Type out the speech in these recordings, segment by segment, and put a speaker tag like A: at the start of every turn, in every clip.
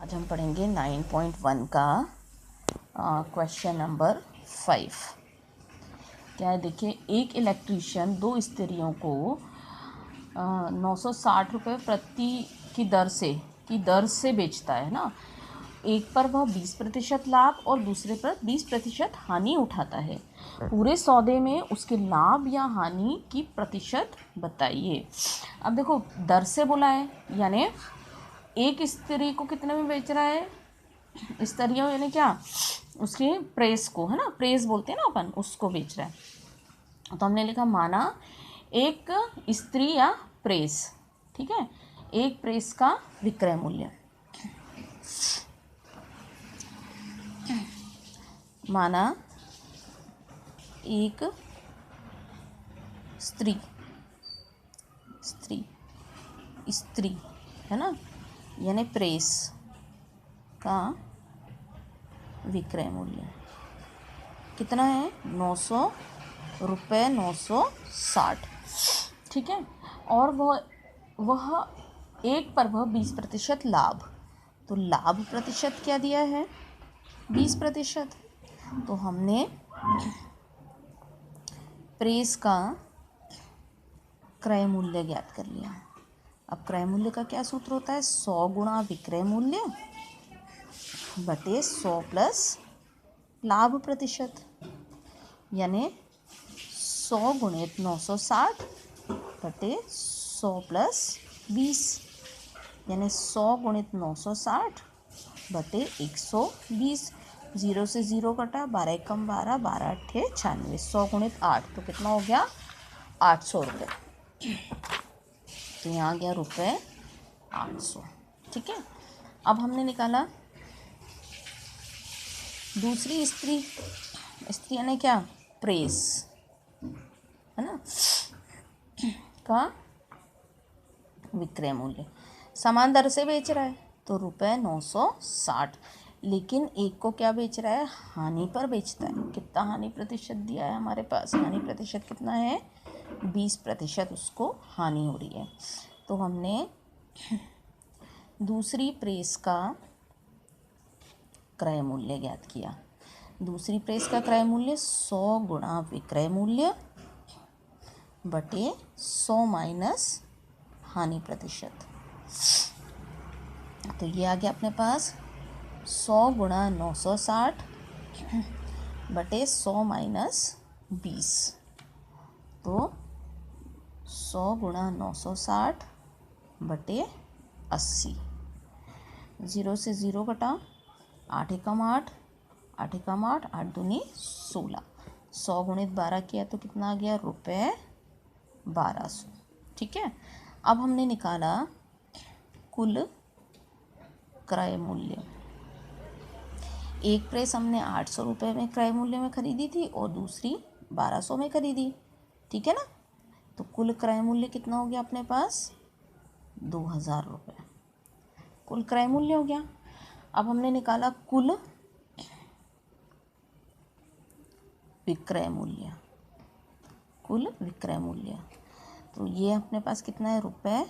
A: आज हम पढ़ेंगे 9.1 का क्वेश्चन नंबर 5। क्या है, देखिए, एक इलेक्ट्रीशियन दो स्त्रियों को 960 रुपये प्रति की दर से बेचता है ना। एक पर वह 20% लाभ और दूसरे पर 20% हानि उठाता है। पूरे सौदे में उसके लाभ या हानि की प्रतिशत बताइए। अब देखो, दर से बोला है, यानी एक स्त्री को कितने में बेच रहा है, स्त्रियों यानी क्या, उसके प्रेस को, है ना, प्रेस बोलते हैं ना अपन, उसको बेच रहा है। तो हमने लिखा माना एक स्त्री या प्रेस, ठीक है, एक प्रेस का विक्रय मूल्य, माना एक स्त्री है ना, यानी प्रेस का विक्रय मूल्य कितना है, 900 रुपये 960, ठीक है। और वह एक पर वह 20% लाभ, तो लाभ प्रतिशत क्या दिया है, 20%। तो हमने प्रेस का क्रय मूल्य ज्ञात कर लिया। अब क्रय मूल्य का क्या सूत्र होता है, 100 गुणा विक्रय मूल्य बटे 100 प्लस लाभ प्रतिशत, यानी 100 गुणित 960 बटे 100 प्लस 20, यानी 100 गुणित 960 बटे 120। 0 से 0 कटा, 12 कम 12, 12 अट्ठे 96, 100 गुणित 8 तो कितना हो गया, 800 रुपये। तो यहाँ गया रुपये 800, ठीक है। अब हमने निकाला दूसरी स्त्री यानी क्या, प्रेस, है ना, का विक्रय मूल्य समान दर से बेच रहा है, तो रुपये 960, लेकिन एक को क्या बेच रहा है, हानि पर बेचता है। कितना हानि प्रतिशत दिया है हमारे पास, हानि प्रतिशत कितना है, 20% उसको हानि हो रही है। तो हमने दूसरी प्रेस का क्रय मूल्य ज्ञात किया। दूसरी प्रेस का क्रय मूल्य 100 गुणा विक्रय मूल्य बटे 100 माइनस हानि प्रतिशत। तो ये आ गया अपने पास 100 गुणा 960 बटे 100 माइनस 20, तो 100 गुणा 960 बटे 80। 0 से 0 कटा, 8 एकम 8, 8 एकम 8, 8 दूनी 16, 100 गुणित 12 किया तो कितना आ गया, रुपये 1200, ठीक है। अब हमने निकाला कुल क्रय मूल्य। एक प्रेस हमने 800 रुपये में क्रय मूल्य में खरीदी थी और दूसरी 1200 में खरीदी, ठीक है ना। तो कुल क्रय मूल्य कितना हो गया अपने पास, 2000 रुपये कुल क्रय मूल्य हो गया। अब हमने निकाला कुल विक्रय मूल्य, तो ये अपने पास कितना है, रुपये,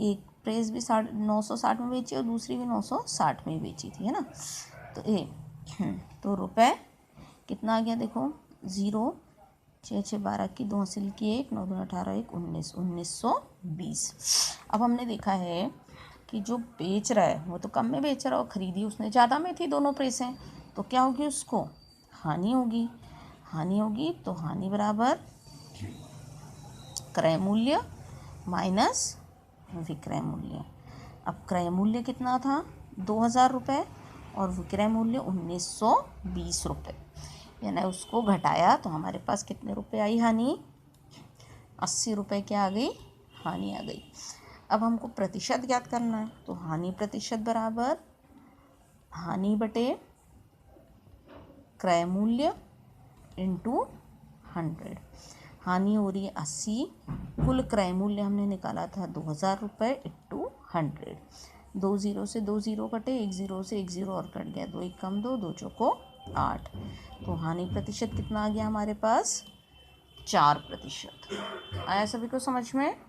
A: एक प्रेस भी 960 में बेची और दूसरी भी 960 में बेची थी, है ना। तो रुपये कितना आ गया, देखो, 0, 6 6 12 की 2 हासिल की 1, 9 2 18 1 19, 1920। अब हमने देखा है कि जो बेच रहा है वो तो कम में बेच रहा है और ख़रीदी उसने ज़्यादा में थी दोनों प्रेसें, तो क्या होगी, उसको हानि होगी। तो हानि बराबर क्रय मूल्य माइनस विक्रय मूल्य। अब क्रय मूल्य कितना था, 2000 रुपये और विक्रय मूल्य 1920 रुपये, यानी उसको घटाया तो हमारे पास कितने रुपए आई हानि, 80 रुपये क्या आ गई, हानि आ गई। अब हमको प्रतिशत ज्ञात करना है, तो हानि प्रतिशत बराबर हानि बटे क्रय मूल्य इंटू 100। हानि हो रही है 80, कुल क्रय मूल्य हमने निकाला था 2000 रुपये इंटू 100। 2 0 से 2 0 कटे, 1 0 से 1 0 और कट गया, 2 1 कम 2, 2 चौको 8। तो हानि प्रतिशत कितना आ गया हमारे पास, 4%। आया सभी को समझ में।